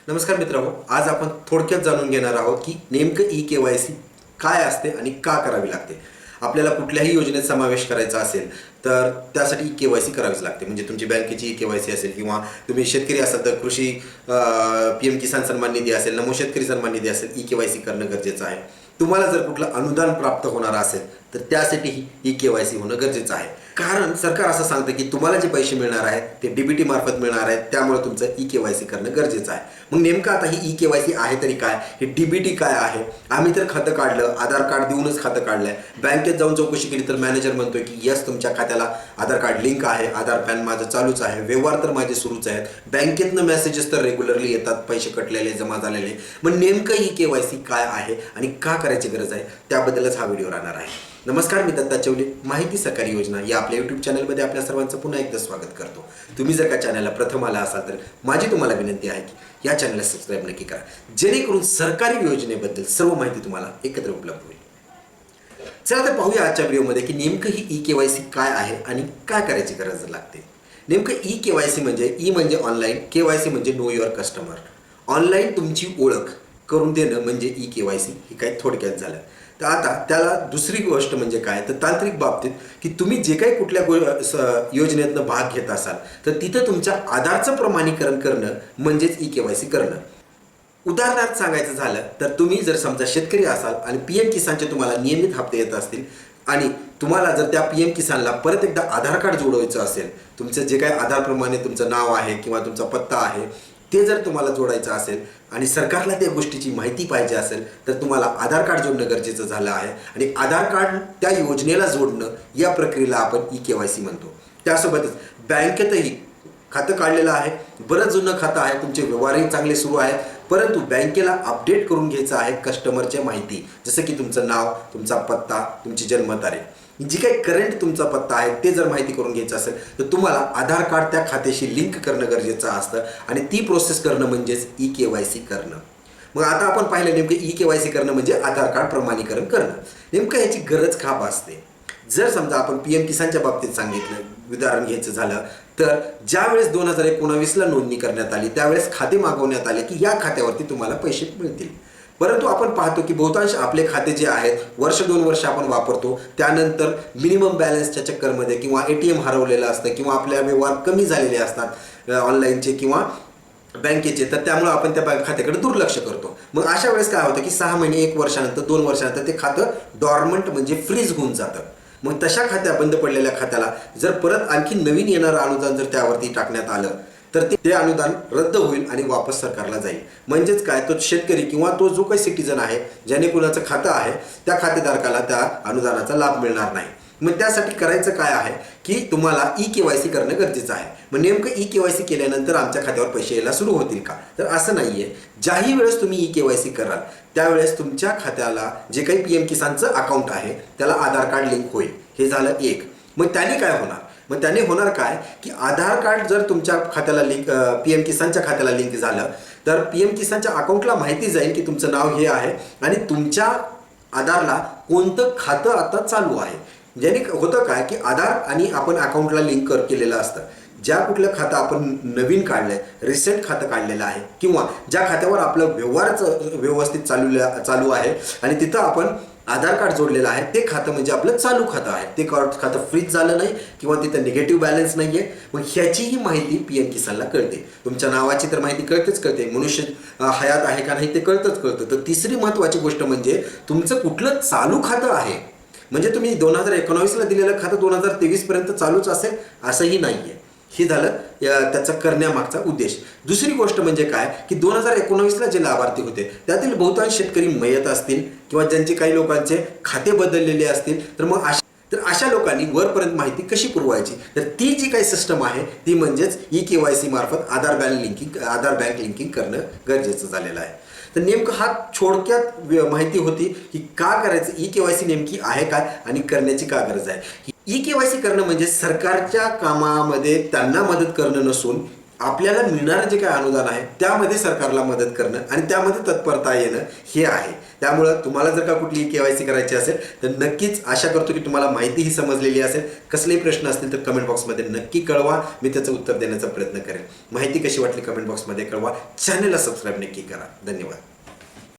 नमस्कार मित्रांनो, आज आपण थोडक्यात जाणून घेणार आहोत की नेमकं ई-के-वाय-सी काय असते आणि का करावी लागते. आपल्याला कुठल्याही योजनेत समावेश करायचा असेल तर त्यासाठी ई-के-वाय-सी करावीच लागते. म्हणजे तुमची बँकेची ई-के-वाय-सी असेल किंवा तुम्ही शेतकरी असाल तर कृषी पी-एम किसान सन्मान निधी असेल, नमो शेतकरी सन्मान निधी असेल, ई-के-वाय-सी करणं गरजेचं आहे. तुम्हाला जर कुठलं अनुदान प्राप्त होणार असेल तर त्यासाठीही ई-के-वाय-सी होणं गरजेचं आहे. कारण सरकार असं सांगतं की तुम्हाला जे पैसे मिळणार आहेत ते डीबीटी मार्फत मिळणार आहेत, त्यामुळे तुमचं ई-के-वाय-सी करणं गरजेचं आहे. मग नेमकं आता ही ई-के-वाय-सी आहे तरी काय, हे डीबीटी काय आहे. आम्ही तर खातं काढलं, आधार कार्ड देऊनच खातं काढलंय. बँकेत जाऊन चौकशी केली तर मॅनेजर म्हणतोय की यस, तुमच्या खात्याला आधार कार्ड लिंक आहे, आधार पॅन माझं चालूच आहे, व्यवहार तर माझे सुरूच आहेत, बँकेतनं मेसेजेस तर रेग्युलरली येतात, पैसे कटलेले जमा झालेले. मग नेमकं ई-के-वाय-सी काय आहे आणि का करायची गरज आहे त्याबद्दलच हा व्हिडिओ राहणार आहे. नमस्कार, मी दत्ता चौले, माहिती सरकारी योजना या आपल्या यूट्यूब चॅनलमध्ये आपल्या सर्वांचं पुन्हा एकदा स्वागत करतो. तुम्ही जर का चॅनलला प्रथम आला असाल तर माझी तुम्हाला विनंती आहे की या चॅनलला सबस्क्राईब नक्की करा, जेणेकरून सरकारी योजनेबद्दल सर्व माहिती तुम्हाला एकत्र उपलब्ध होईल. चला तर पाहूया आजच्या व्हिडिओमध्ये की नेमकं ही ई-के-वाय-सी काय आहे आणि काय करायची गरज लागते. नेमकं ई-के-वाय-सी म्हणजे ई म्हणजे ऑनलाईन, के-वाय-सी म्हणजे नो युअर कस्टमर. ऑनलाईन तुमची ओळख करून देणं म्हणजे ई-के-वाय-सी हे काही थोडक्यात झालं. तर आता त्याला दुसरी गोष्ट म्हणजे काय, तर तांत्रिक बाबतीत की तुम्ही जे काही कुठल्या योजनेतनं भाग घेत असाल तर तिथं तुमच्या आधारचं प्रमाणीकरण करणं म्हणजेच ई-के-वाय-सी करणं. उदाहरणार्थ सांगायचं झालं तर तुम्ही जर समजा शेतकरी असाल आणि पी-एम किसानचे तुम्हाला नियमित हप्ते येत असतील आणि तुम्हाला जर त्या पी-एम किसानला परत एकदा आधार कार्ड जोडवायचं असेल, तुमचं जे काही आधारप्रमाणे तुमचं नाव आहे किंवा तुमचा पत्ता आहे ते जर तुम्हाला जोडायचं असेल आणि सरकारला त्या गोष्टीची माहिती पाहिजे असेल तर तुम्हाला आधार कार्ड जोडणं गरजेचं झालं आहे. आणि आधार कार्ड त्या योजनेला जोडणं या प्रक्रियेला आपण ई-के-वाय-सी म्हणतो. त्यासोबतच बँकेतही खातं काढलेलं आहे, बरंच जुनं खातं आहे, तुमचे व्यवहारही चांगले सुरू आहेत, परंतु बँकेला अपडेट करून घ्यायचं आहे कस्टमरच्या माहिती, जसं की तुमचं नाव, तुमचा पत्ता, तुमची जन्मतारीख, जी काही करंट तुमचा पत्ता आहे ते जर माहिती करून घ्यायचं असेल तर तुम्हाला आधार कार्ड त्या खात्याशी लिंक करणं गरजेचं असतं आणि ती प्रोसेस करणं म्हणजेच ई-के-वाय-सी करणं. मग आता आपण पाहिलं नेमकं ई-के-वाय-सी करणं म्हणजे आधार कार्ड प्रमाणीकरण करणं. नेमकं ह्याची गरज का भासते. जर समजा आपण पी-एम किसानच्या बाबतीत सांगितलं उदाहरण घ्यायचं झालं तर ज्यावेळेस 2019ला नोंदणी करण्यात आली त्यावेळेस खाते मागवण्यात आले की या खात्यावरती तुम्हाला पैसे मिळतील. परंतु आपण पाहतो की बहुतांश आपले खाते जे आहेत वर्ष 2 वर्ष आपण वापरतो, त्यानंतर मिनिमम बॅलन्सच्या चक्करमध्ये किंवा ATM हरवलेलं असतं किंवा आपल्या व्यवहार कमी झालेले असतात ऑनलाईनचे किंवा बँकेचे, तर त्यामुळे आपण त्या बँक खात्याकडे दुर्लक्ष करतो. मग अशा वेळेस काय होतं की 6 महिने, 1 वर्षानंतर, 2 वर्षानंतर ते खातं डॉर्मंट म्हणजे फ्रीज होऊन जातं. मग तशा बंद पडलेल्या खात्याला जर परत आणखी नवीन येणारं अनुदान जर त्यावरती टाकण्यात आलं तर ते अनुदान रद्द होईल आणि वापस सरकारला जाईल. म्हणजेच काय, तो शेतकरी किंवा तो जो काही सिटीजन आहे ज्याने कुणाचं खातं आहे त्या खातेधारकाला त्या अनुदानाचा लाभ मिळणार नाही. मग त्यासाठी करायचं काय आहे की तुम्हाला ई-के-वाय-सी करणं गरजेचं आहे. मग नेमकं ई-के-वाय-सी केल्यानंतर आमच्या खात्यावर पैसे यायला सुरू होतील का, तर असं नाही आहे. ज्याही वेळेस तुम्ही ई-के-वाय-सी कराल त्यावेळेस तुमच्या खात्याला जे काही पी-एम किसानचं अकाउंट आहे त्याला आधार कार्ड लिंक होईल. हे झालं एक. मग त्याने काय होणार, मग त्याने होणार काय की आधार कार्ड जर तुमच्या खात्याला लिंक पी-एम किसानच्या खात्याला लिंक झालं तर पी-एम किसानच्या अकाउंटला माहिती जाईल की तुमचं नाव हे आहे आणि तुमच्या आधारला कोणतं खातं आता चालू आहे. ज्याने होतं काय की आधार आणि आपण अकाउंटला लिंक केलेलं असतं. ज्या कुठलं खातं आपण नवीन काढलं आहे, रिसेंट खातं काढलेलं आहे किंवा ज्या खात्यावर आपलं व्यवहारच व्यवस्थित चालू आहे आणि तिथं आपण आधार कार्ड जोडलेलं आहे ते खातं म्हणजे आपलं चालू खातं आहे. ते खातं फ्रीज झालं नाही किंवा तिथं निगेटिव्ह बॅलन्स नाही आहे. मग ह्याचीही माहिती पी-एम किसानला कळते. तुमच्या नावाची तर माहिती कळते, मनुष्य हयात आहे का नाही ते कळतं. तर तिसरी महत्त्वाची गोष्ट म्हणजे तुमचं कुठलं चालू खातं आहे. म्हणजे तुम्ही 2019ला दिलेलं खातं 2023पर्यंत चालूच असेल असंही नाही आहे. हे झालं त्याचा करण्यामागचा उद्देश. दुसरी गोष्ट म्हणजे काय की 2019ला जे लाभार्थी होते त्यातील बहुतांश शेतकरी मयत असतील किंवा ज्यांचे काही लोकांचे खाते बदललेले असतील तर अशा लोकांनी वरपर्यंत माहिती कशी पुरवायची, तर ती जी काही सिस्टम आहे ती म्हणजेच ई-के-वाय-सी मार्फत आधार बँक लिंकिंग करणं गरजेचं झालेलं आहे. तर नेमकं हा थोडक्यात माहिती होती की का करायचं, ई-के-वाय-सी नेमकी आहे काय आणि करण्याची का गरज आहे. ई-के-वाय-सी करणं म्हणजे सरकारच्या कामामध्ये त्यांना मदत करणं नसून आपल्याला मिळणारं जे काय अनुदान आहे त्यामध्ये सरकारला मदत करणं आणि त्यामध्ये तत्परता येणं हे आहे. त्यामुळं तुम्हाला जर का कुठली KYC करायची असेल तर नक्कीच आशा करतो की तुम्हाला माहिती ही समजलेली असेल. कसलेही प्रश्न असतील तर कमेंट बॉक्समध्ये नक्की कळवा, मी त्याचं उत्तर देण्याचा प्रयत्न करेन. माहिती कशी वाटली कमेंट बॉक्समध्ये कळवा. चॅनलला सबस्क्राईब नक्की करा. धन्यवाद.